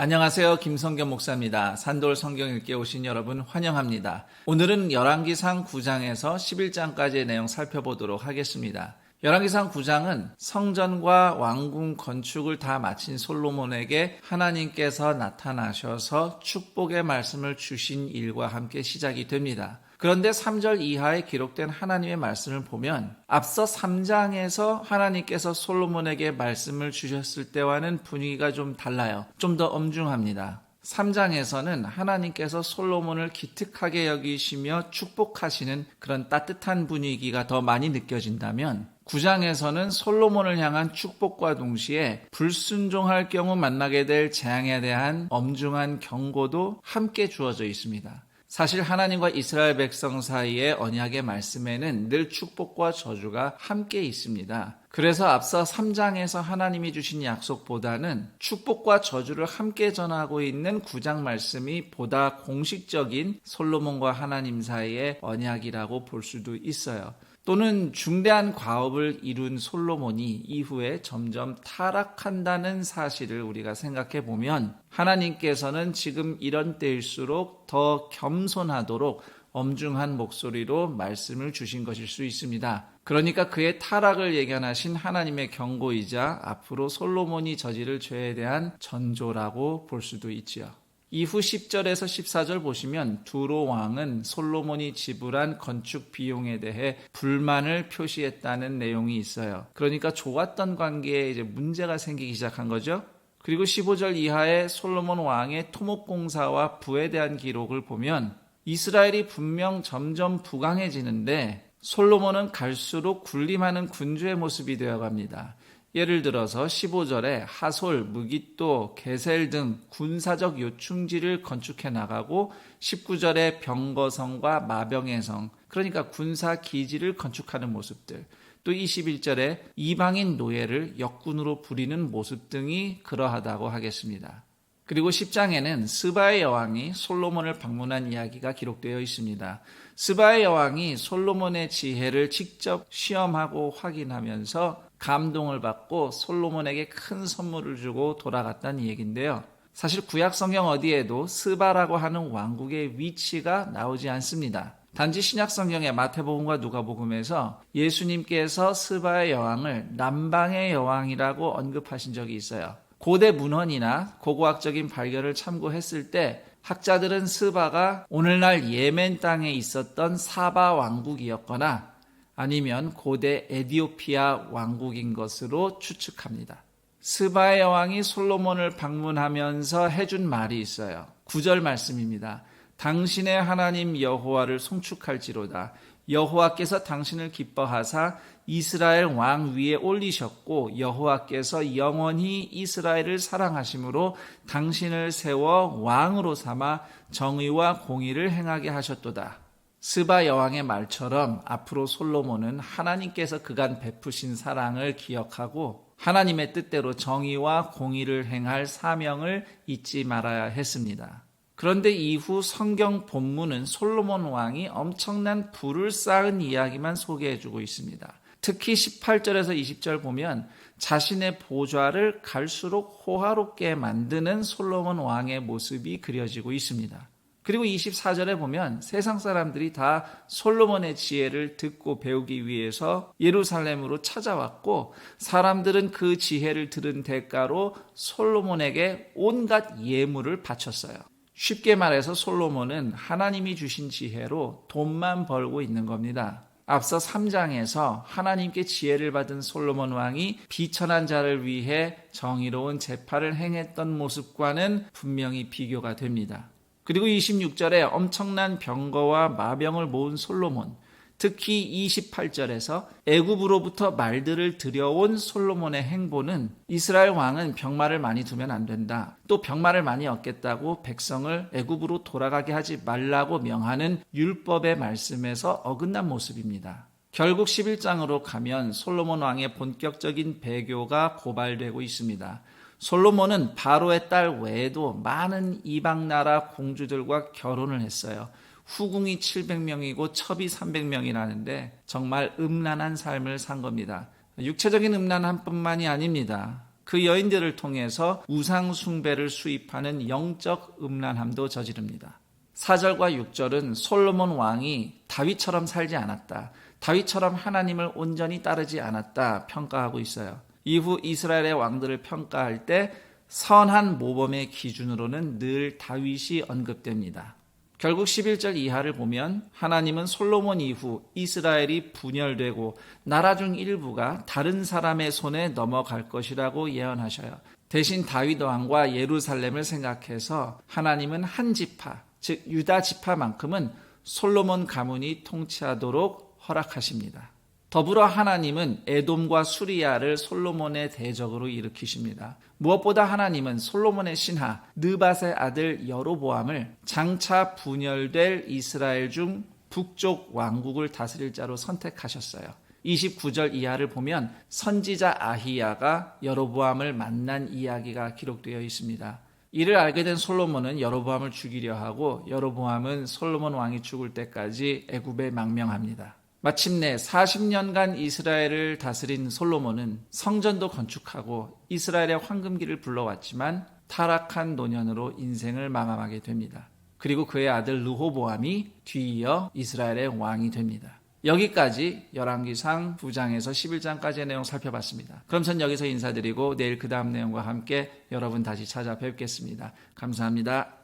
안녕하세요. 김성겸 목사입니다. 산돌 성경 읽기에 오신 여러분 환영합니다. 오늘은 열왕기상 9장에서 11장까지의 내용 살펴보도록 하겠습니다. 열왕기상 9장은 성전과 왕궁 건축을 다 마친 솔로몬에게 하나님께서 나타나셔서 축복의 말씀을 주신 일과 함께 시작이 됩니다. 그런데 3절 이하에 기록된 하나님의 말씀을 보면 앞서 3장에서 하나님께서 솔로몬에게 말씀을 주셨을 때와는 분위기가 좀 달라요. 좀 더 엄중합니다. 3장에서는 하나님께서 솔로몬을 기특하게 여기시며 축복하시는 그런 따뜻한 분위기가 더 많이 느껴진다면 9장에서는 솔로몬을 향한 축복과 동시에 불순종할 경우 만나게 될 재앙에 대한 엄중한 경고도 함께 주어져 있습니다. 사실 하나님과 이스라엘 백성 사이의 언약의 말씀에는 늘 축복과 저주가 함께 있습니다. 그래서 앞서 3장에서 하나님이 주신 약속보다는 축복과 저주를 함께 전하고 있는 9장 말씀이 보다 공식적인 솔로몬과 하나님 사이의 언약이라고 볼 수도 있어요. 또는 중대한 과업을 이룬 솔로몬이 이후에 점점 타락한다는 사실을 우리가 생각해 보면 하나님께서는 지금 이런 때일수록 더 겸손하도록 엄중한 목소리로 말씀을 주신 것일 수 있습니다. 그러니까 그의 타락을 예견하신 하나님의 경고이자 앞으로 솔로몬이 저지를 죄에 대한 전조라고 볼 수도 있지요. 이후 10절에서 14절 보시면 두로 왕은 솔로몬이 지불한 건축 비용에 대해 불만을 표시했다는 내용이 있어요. 그러니까 좋았던 관계에 이제 문제가 생기기 시작한 거죠. 그리고 15절 이하에 솔로몬 왕의 토목공사와 부에 대한 기록을 보면 이스라엘이 분명 점점 부강해지는데 솔로몬은 갈수록 군림하는 군주의 모습이 되어갑니다. 예를 들어서 15절에 하솔, 무깃도, 게셀 등 군사적 요충지를 건축해 나가고 19절에 병거성과 마병의 성, 그러니까 군사 기지를 건축하는 모습들, 또 21절에 이방인 노예를 역군으로 부리는 모습 등이 그러하다고 하겠습니다. 그리고 10장에는 스바의 여왕이 솔로몬을 방문한 이야기가 기록되어 있습니다. 스바의 여왕이 솔로몬의 지혜를 직접 시험하고 확인하면서 감동을 받고 솔로몬에게 큰 선물을 주고 돌아갔다는 얘기인데요. 사실 구약 성경 어디에도 스바라고 하는 왕국의 위치가 나오지 않습니다. 단지 신약 성경의 마태복음과 누가복음에서 예수님께서 스바의 여왕을 남방의 여왕이라고 언급하신 적이 있어요. 고대 문헌이나 고고학적인 발견을 참고했을 때 학자들은 스바가 오늘날 예멘 땅에 있었던 사바 왕국이었거나 아니면 고대 에디오피아 왕국인 것으로 추측합니다. 스바의 여왕이 솔로몬을 방문하면서 해준 말이 있어요. 9절 말씀입니다. 당신의 하나님 여호와를 송축할지로다. 여호와께서 당신을 기뻐하사 이스라엘 왕 위에 올리셨고 여호와께서 영원히 이스라엘을 사랑하심으로 당신을 세워 왕으로 삼아 정의와 공의를 행하게 하셨도다. 스바 여왕의 말처럼 앞으로 솔로몬은 하나님께서 그간 베푸신 사랑을 기억하고 하나님의 뜻대로 정의와 공의를 행할 사명을 잊지 말아야 했습니다. 그런데 이후 성경 본문은 솔로몬 왕이 엄청난 부를 쌓은 이야기만 소개해주고 있습니다. 특히 18절에서 20절 보면 자신의 보좌를 갈수록 호화롭게 만드는 솔로몬 왕의 모습이 그려지고 있습니다. 그리고 24절에 보면 세상 사람들이 다 솔로몬의 지혜를 듣고 배우기 위해서 예루살렘으로 찾아왔고 사람들은 그 지혜를 들은 대가로 솔로몬에게 온갖 예물을 바쳤어요. 쉽게 말해서 솔로몬은 하나님이 주신 지혜로 돈만 벌고 있는 겁니다. 앞서 3장에서 하나님께 지혜를 받은 솔로몬 왕이 비천한 자를 위해 정의로운 재판을 행했던 모습과는 분명히 비교가 됩니다. 그리고 26절에 엄청난 병거와 마병을 모은 솔로몬, 특히 28절에서 애굽으로부터 말들을 들여온 솔로몬의 행보는 이스라엘 왕은 병마를 많이 두면 안 된다. 또 병마를 많이 얻겠다고 백성을 애굽으로 돌아가게 하지 말라고 명하는 율법의 말씀에서 어긋난 모습입니다. 결국 11장으로 가면 솔로몬 왕의 본격적인 배교가 고발되고 있습니다. 솔로몬은 바로의 딸 외에도 많은 이방 나라 공주들과 결혼을 했어요. 후궁이 700명이고 첩이 300명이라는데 정말 음란한 삶을 산 겁니다. 육체적인 음란함뿐만이 아닙니다. 그 여인들을 통해서 우상 숭배를 수입하는 영적 음란함도 저지릅니다. 4절과 6절은 솔로몬 왕이 다윗처럼 살지 않았다, 다윗처럼 하나님을 온전히 따르지 않았다 평가하고 있어요. 이후 이스라엘의 왕들을 평가할 때 선한 모범의 기준으로는 늘 다윗이 언급됩니다. 결국 11절 이하를 보면 하나님은 솔로몬 이후 이스라엘이 분열되고 나라 중 일부가 다른 사람의 손에 넘어갈 것이라고 예언하셔요. 대신 다윗 왕과 예루살렘을 생각해서 하나님은 한 지파, 즉 유다 지파만큼은 솔로몬 가문이 통치하도록 허락하십니다. 더불어 하나님은 에돔과 수리아를 솔로몬의 대적으로 일으키십니다. 무엇보다 하나님은 솔로몬의 신하 느밧의 아들 여로보암을 장차 분열될 이스라엘 중 북쪽 왕국을 다스릴 자로 선택하셨어요. 29절 이하를 보면 선지자 아히야가 여로보암을 만난 이야기가 기록되어 있습니다. 이를 알게 된 솔로몬은 여로보암을 죽이려 하고 여로보암은 솔로몬 왕이 죽을 때까지 애굽에 망명합니다. 마침내 40년간 이스라엘을 다스린 솔로몬은 성전도 건축하고 이스라엘의 황금기를 불러왔지만 타락한 노년으로 인생을 마감하게 됩니다. 그리고 그의 아들 르호보암이 뒤이어 이스라엘의 왕이 됩니다. 여기까지 열왕기상 9장에서 11장까지의 내용 살펴봤습니다. 그럼 전 여기서 인사드리고 내일 그 다음 내용과 함께 여러분 다시 찾아뵙겠습니다. 감사합니다.